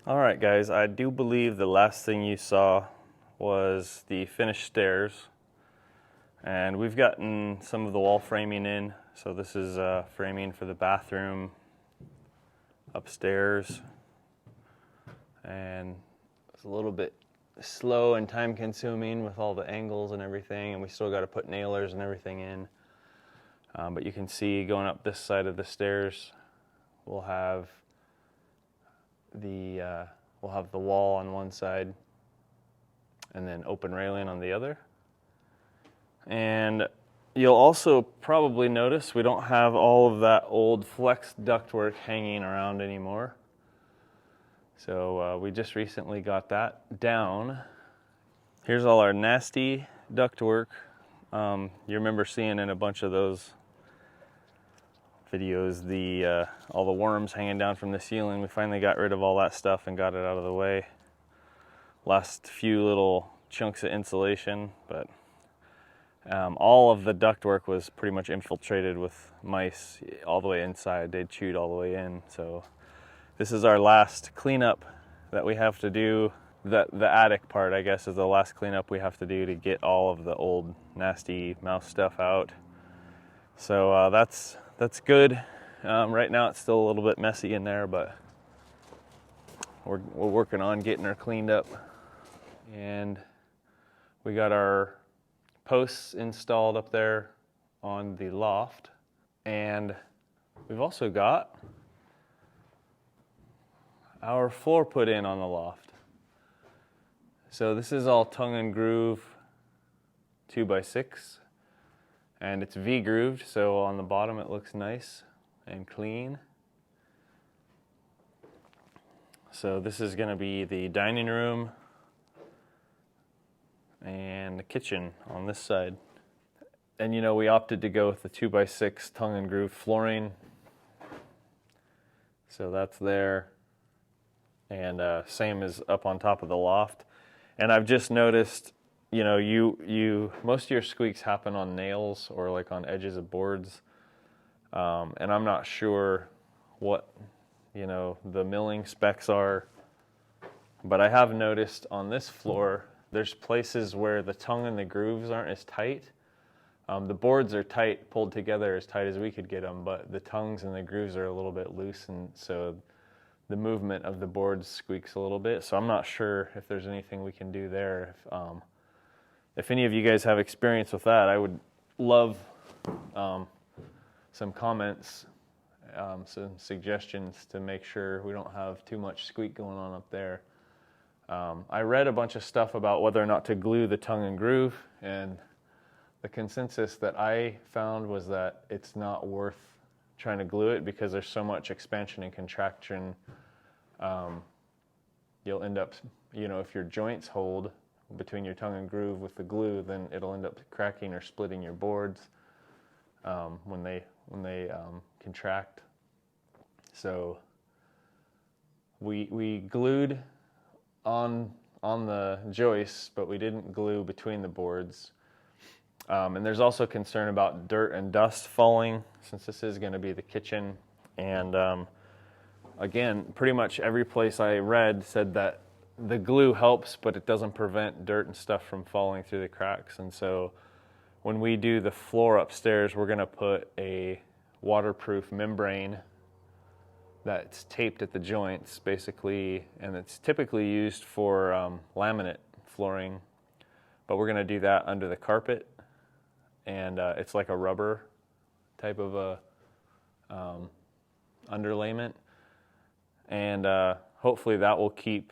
All right, guys, I do believe the last thing you saw was the finished stairs. And we've gotten some of the wall framing in. So this is framing for the bathroom upstairs. And it's a little bit slow and time consuming with all the angles and everything. And we still got to put nailers and everything in. But you can see going up this side of the stairs, we'll have the wall on one side and then open railing on the other. And you'll also probably notice we don't have all of that old flex ductwork hanging around anymore. So we just recently got that down. Here's all our nasty ductwork. You remember seeing in a bunch of those videos all the worms hanging down from the ceiling. We finally got rid of all that stuff and got it out of the way. Last few little chunks of insulation, but all of the ductwork was pretty much infiltrated with mice all the way inside. They'd chewed all the way in. So this is our last cleanup that we have to do. The attic part, I guess, is the last cleanup we have to do to get all of the old nasty mouse stuff out. So that's good. Right now it's still a little bit messy in there, but we're working on getting her cleaned up. And we got our posts installed up there on the loft. And we've also got our floor put in on the loft. So this is all tongue and groove 2x6. And it's V-grooved, so on the bottom it looks nice and clean. So this is going to be the dining room and the kitchen on this side. And you know, we opted to go with the 2x6 tongue and groove flooring. So that's there. And same as up on top of the loft. And I've just noticed, you know, most of your squeaks happen on nails or like on edges of boards. And I'm not sure what, you know, the milling specs are, but I have noticed on this floor, there's places where the tongue and the grooves aren't as tight. The boards are tight, pulled together as tight as we could get them, but the tongues and the grooves are a little bit loose, and so the movement of the boards squeaks a little bit. So I'm not sure if there's anything we can do there. If any of you guys have experience with that, I would love some comments, some suggestions to make sure we don't have too much squeak going on up there. I read a bunch of stuff about whether or not to glue the tongue and groove, and the consensus that I found was that it's not worth trying to glue it because there's so much expansion and contraction. You'll end up, you know, if your joints hold between your tongue and groove with the glue, then it'll end up cracking or splitting your boards when they contract. So we glued on the joists, but we didn't glue between the boards. And there's also concern about dirt and dust falling, since this is going to be the kitchen. And again, pretty much every place I read said that the glue helps, but it doesn't prevent dirt and stuff from falling through the cracks. And so when we do the floor upstairs, we're going to put a waterproof membrane that's taped at the joints, basically, and it's typically used for laminate flooring, but we're going to do that under the carpet. And it's like a rubber type of a underlayment, and hopefully that will keep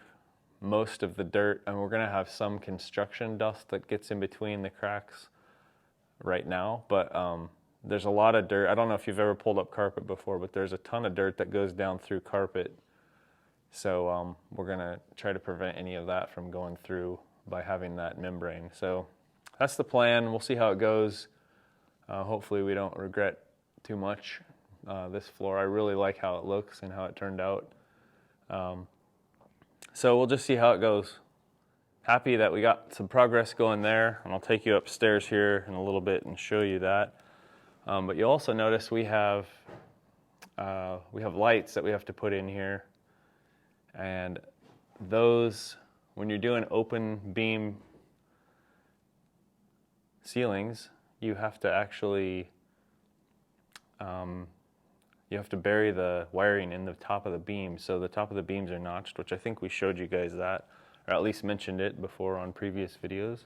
most of the dirt. And we're going to have some construction dust that gets in between the cracks right now, but there's a lot of dirt. I don't know if you've ever pulled up carpet before, but there's a ton of dirt that goes down through carpet. So we're going to try to prevent any of that from going through by having that membrane. So that's the plan. We'll see how it goes. Hopefully we don't regret too much this floor. I really like how it looks and how it turned out. So we'll just see how it goes. Happy that we got some progress going there, and I'll take you upstairs here in a little bit and show you that. But you'll also notice we have lights that we have to put in here, and those, when you're doing open beam ceilings, you have to actually you have to bury the wiring in the top of the beam. So the top of the beams are notched, which I think we showed you guys that, or at least mentioned it before on previous videos.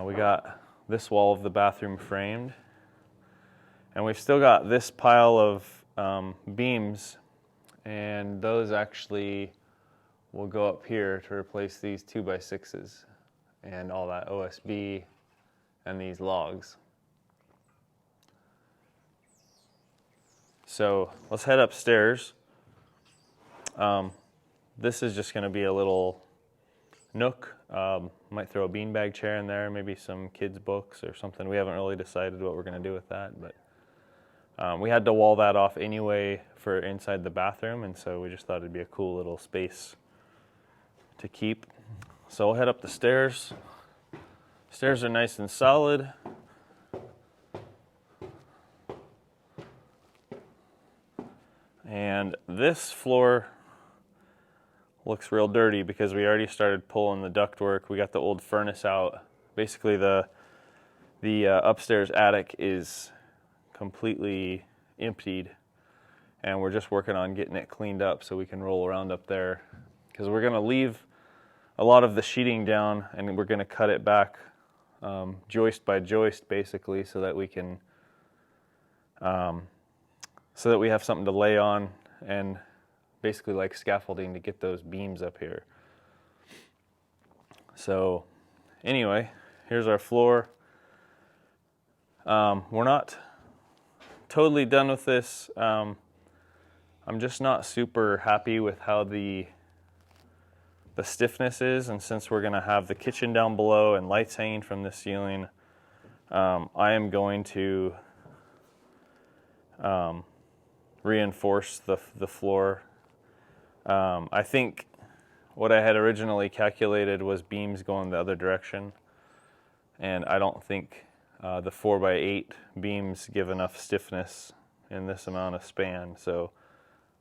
We got this wall of the bathroom framed, and we've still got this pile of beams, and those actually will go up here to replace these 2x6s and all that OSB and these logs. So let's head upstairs. This is just going to be a little nook. Might throw a beanbag chair in there, maybe some kids' books or something. We haven't really decided what we're going to do with that, but we had to wall that off anyway for inside the bathroom, and so we just thought it'd be a cool little space to keep. So we'll head up the stairs. Stairs are nice and solid. And this floor looks real dirty because we already started pulling the ductwork. We got the old furnace out. Basically the upstairs attic is completely emptied, and we're just working on getting it cleaned up so we can roll around up there, because we're going to leave a lot of the sheeting down and we're going to cut it back joist by joist basically, so that we can so that we have something to lay on, and basically like scaffolding to get those beams up here. So anyway, here's our floor. We're not totally done with this. I'm just not super happy with how the stiffness is, and since we're going to have the kitchen down below and lights hanging from the ceiling, I am going to reinforce the floor. I think what I had originally calculated was beams going the other direction, and I don't think the 4x8 beams give enough stiffness in this amount of span. So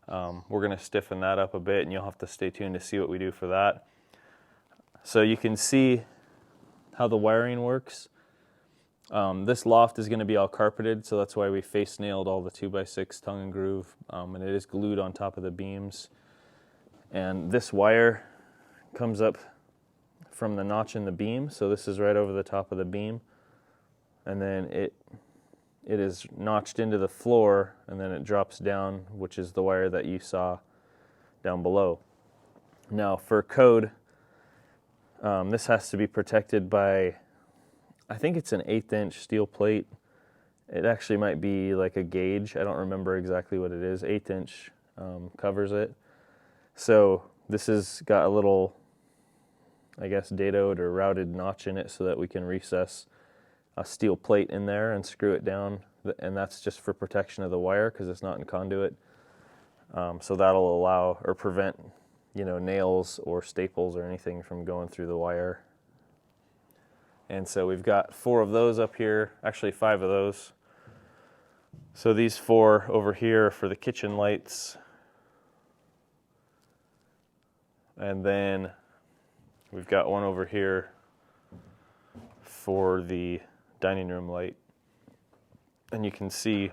we're going to stiffen that up a bit, and you'll have to stay tuned to see what we do for that. So you can see how the wiring works. This loft is going to be all carpeted, so that's why we face nailed all the 2x6 tongue and groove, and it is glued on top of the beams. And this wire comes up from the notch in the beam, so this is right over the top of the beam, and then it is notched into the floor, and then it drops down, which is the wire that you saw down below. Now for code, this has to be protected by, I think it's an 1/8 inch steel plate. It actually might be like a gauge. I don't remember exactly what it is. 1/8 inch covers it. So this has got a little, I guess, dadoed or routed notch in it so that we can recess a steel plate in there and screw it down. And that's just for protection of the wire because it's not in conduit. So that'll allow or prevent, nails or staples or anything from going through the wire. And so we've got 4 of those up here, actually 5 of those. So these 4 over here are for the kitchen lights. And then we've got one over here for the dining room light. And you can see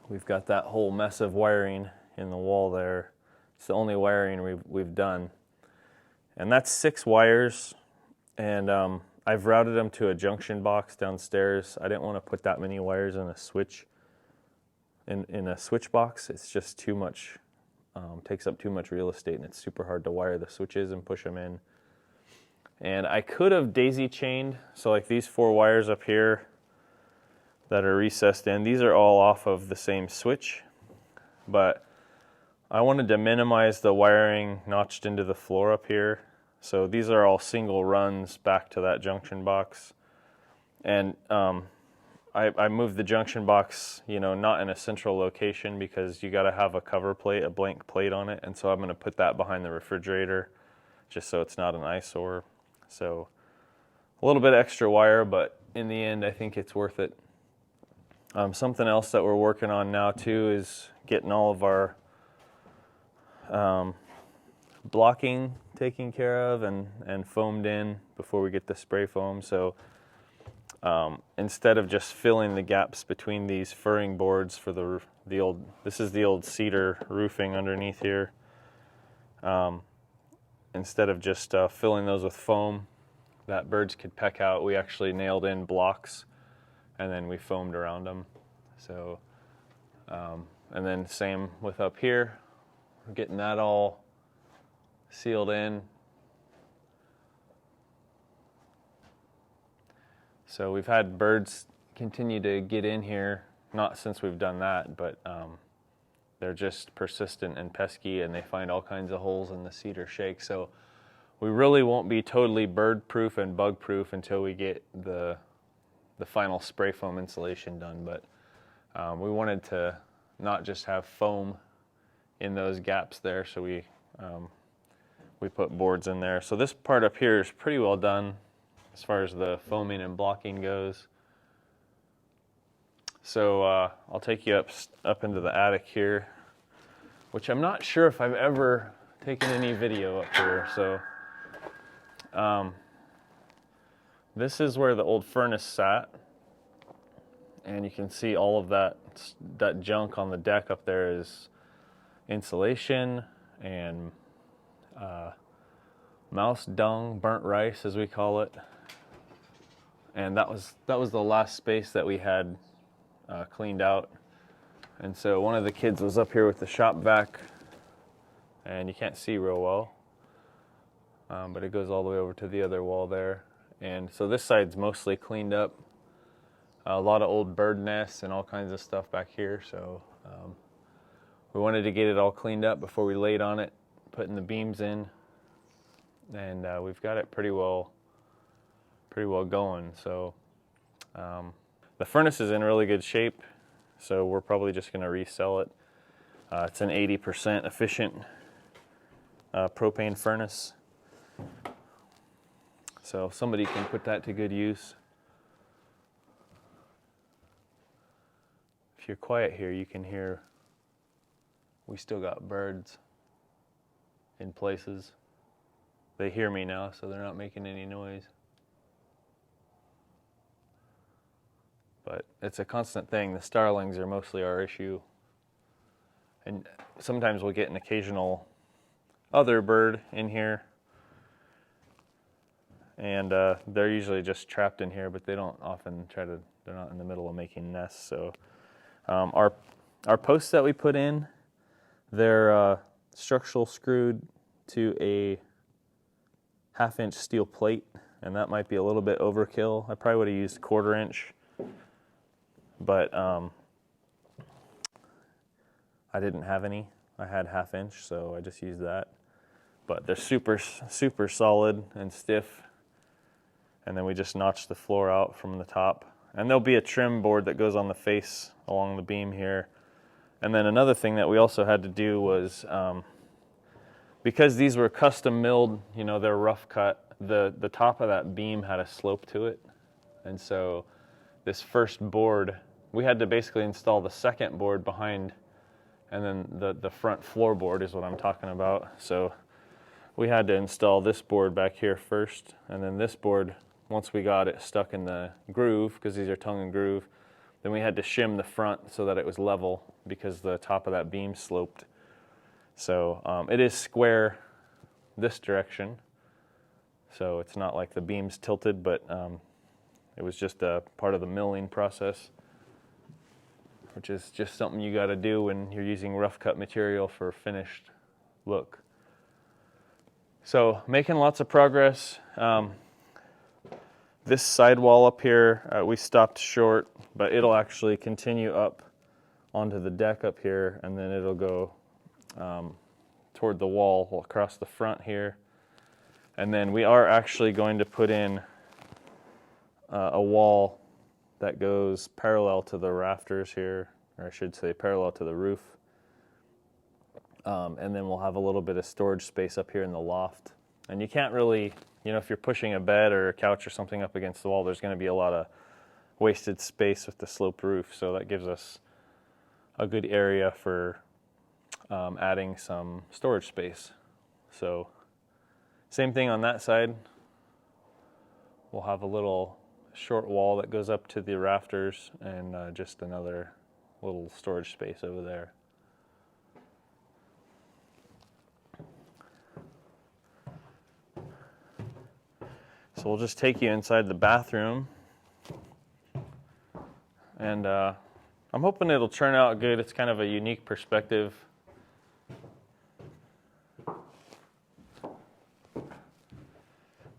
we've got that whole mess of wiring in the wall there. It's the only wiring we've done. And that's 6 wires. And I've routed them to a junction box downstairs. I didn't want to put that many wires in a switch in a switch box. It's just too much, takes up too much real estate, and it's super hard to wire the switches and push them in. And I could have daisy chained, so like these 4 wires up here that are recessed in, these are all off of the same switch, but I wanted to minimize the wiring notched into the floor up here. So these are all single runs back to that junction box. And I moved the junction box, not in a central location because you got to have a cover plate, a blank plate on it. And so I'm going to put that behind the refrigerator just so it's not an eyesore. So a little bit extra wire, but in the end, I think it's worth it. Something else that we're working on now too is getting all of our blocking taken care of and foamed in before we get the spray foam. So instead of just filling the gaps between these furring boards for the old, this is the old cedar roofing underneath here. Instead of just filling those with foam that birds could peck out, we actually nailed in blocks and then we foamed around them. So, and then same with up here, we're getting that all sealed in. So we've had birds continue to get in here, not since we've done that, but they're just persistent and pesky, and they find all kinds of holes in the cedar shake. So we really won't be totally bird-proof and bug-proof until we get the final spray foam insulation done. But we wanted to not just have foam in those gaps there, so we put boards in there. So this part up here is pretty well done as far as the foaming and blocking goes. So I'll take you up into the attic here, which I'm not sure if I've ever taken any video up here. So this is where the old furnace sat, and you can see all of that junk on the deck up there is insulation and mouse dung, burnt rice as we call it. And that was the last space that we had cleaned out. And so one of the kids was up here with the shop vac, and you can't see real well, but it goes all the way over to the other wall there. And so this side's mostly cleaned up. A lot of old bird nests and all kinds of stuff back here. So we wanted to get it all cleaned up before we laid on it, putting the beams in, and we've got it pretty well going. So the furnace is in really good shape, so we're probably just going to resell it. It's an 80% efficient propane furnace, so somebody can put that to good use. If you're quiet here, you can hear we still got birds in places. They hear me now, so they're not making any noise. But it's a constant thing. The starlings are mostly our issue. And sometimes we'll get an occasional other bird in here. And they're usually just trapped in here, but they don't often they're not in the middle of making nests. So our posts that we put in, they're structural screwed to a 1/2-inch steel plate, and that might be a little bit overkill. I probably would have used 1/4 inch. But I didn't have any. I had 1/2 inch, so I just used that. But they're super solid and stiff. And then we just notched the floor out from the top. And there'll be a trim board that goes on the face along the beam here. And then another thing that we also had to do was, because these were custom milled, they're rough cut, the top of that beam had a slope to it. And so this first board, we had to basically install the second board behind, and then the front floorboard is what I'm talking about. So we had to install this board back here first, and then this board, once we got it stuck in the groove, because these are tongue and groove, then we had to shim the front so that it was level, because the top of that beam sloped. So it is square this direction, so it's not like the beam's tilted, but it was just a part of the milling process, which is just something you got to do when you're using rough cut material for a finished look. So making lots of progress. This sidewall up here, we stopped short, but it'll actually continue up onto the deck up here, and then it'll go toward the wall across the front here. And then we are actually going to put in a wall that goes parallel to the rafters here, or I should say parallel to the roof. And then we'll have a little bit of storage space up here in the loft. And you can't really, if you're pushing a bed or a couch or something up against the wall, there's going to be a lot of wasted space with the sloped roof. So that gives us a good area for adding some storage space. So same thing on that side. We'll have a little short wall that goes up to the rafters and just another little storage space over there. So we'll just take you inside the bathroom, and I'm hoping it'll turn out good. It's kind of a unique perspective.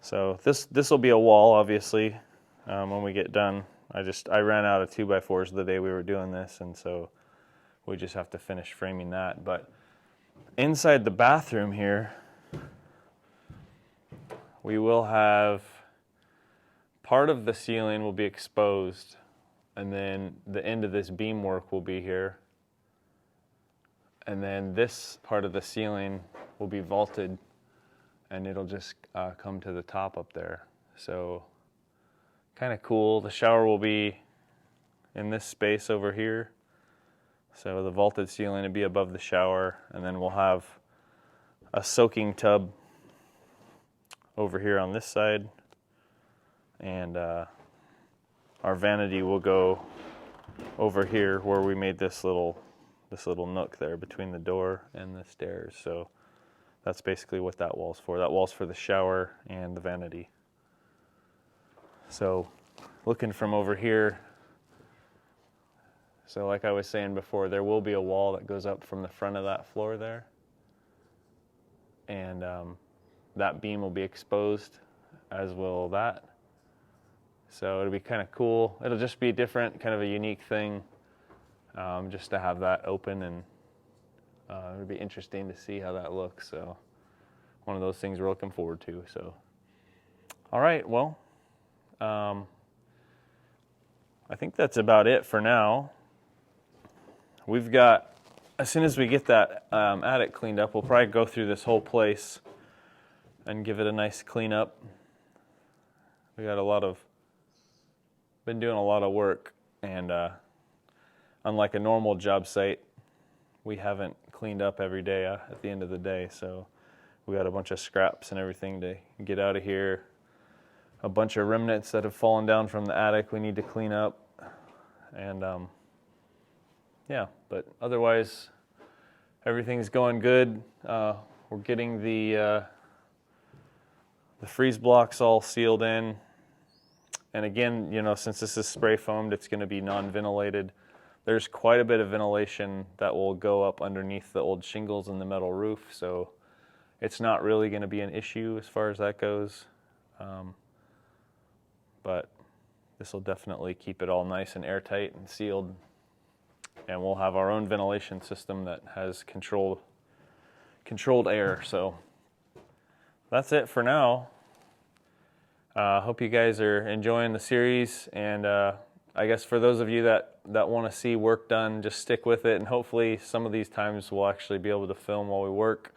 So this will be a wall, obviously, when we get done. I ran out of 2x4s the day we were doing this, and so we just have to finish framing that. But inside the bathroom here, we will have part of the ceiling will be exposed, and then the end of this beam work will be here. And then this part of the ceiling will be vaulted, and it'll just come to the top up there. So kind of cool. The shower will be in this space over here. So the vaulted ceiling will be above the shower, and then we'll have a soaking tub over here on this side, and our vanity will go over here where we made this little nook there between the door and the stairs. So that's basically what that wall's for. That wall's for the shower and the vanity. So looking from over here, so like I was saying before, there will be a wall that goes up from the front of that floor there, and that beam will be exposed, as will that. So it'll be kind of cool. It'll just be different, kind of a unique thing, just to have that open, and it'll be interesting to see how that looks. So one of those things we're looking forward to. So, all right, well, I think that's about it for now. We've got, as soon as we get that attic cleaned up, we'll probably go through this whole place and give it a nice clean up. We got been doing a lot of work, and unlike a normal job site, we haven't cleaned up every day at the end of the day. So we got a bunch of scraps and everything to get out of here. A bunch of remnants that have fallen down from the attic we need to clean up. And yeah, but otherwise everything's going good. We're getting the freeze blocks all sealed in. And again, you know, since this is spray foamed, it's going to be non-ventilated. There's quite a bit of ventilation that will go up underneath the old shingles in the metal roof, so it's not really going to be an issue as far as that goes. But this will definitely keep it all nice and airtight and sealed. And we'll have our own ventilation system that has controlled air. So that's it for now. Hope you guys are enjoying the series, and I guess for those of you that want to see work done, just stick with it, and hopefully some of these times we'll actually be able to film while we work.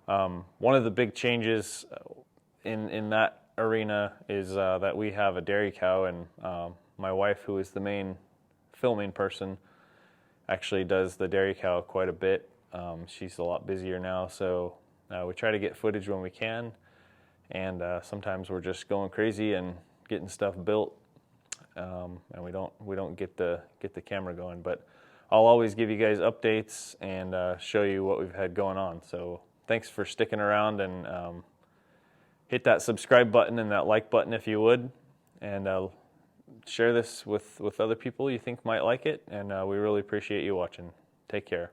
One of the big changes in that arena is that we have a dairy cow, and my wife, who is the main filming person, actually does the dairy cow quite a bit. She's a lot busier now, so we try to get footage when we can, and sometimes we're just going crazy and getting stuff built, and we don't get the camera going. But I'll always give you guys updates and show you what we've had going on. So thanks for sticking around, and hit that subscribe button and that like button if you would, and share this with other people you think might like it, and we really appreciate you watching. Take care.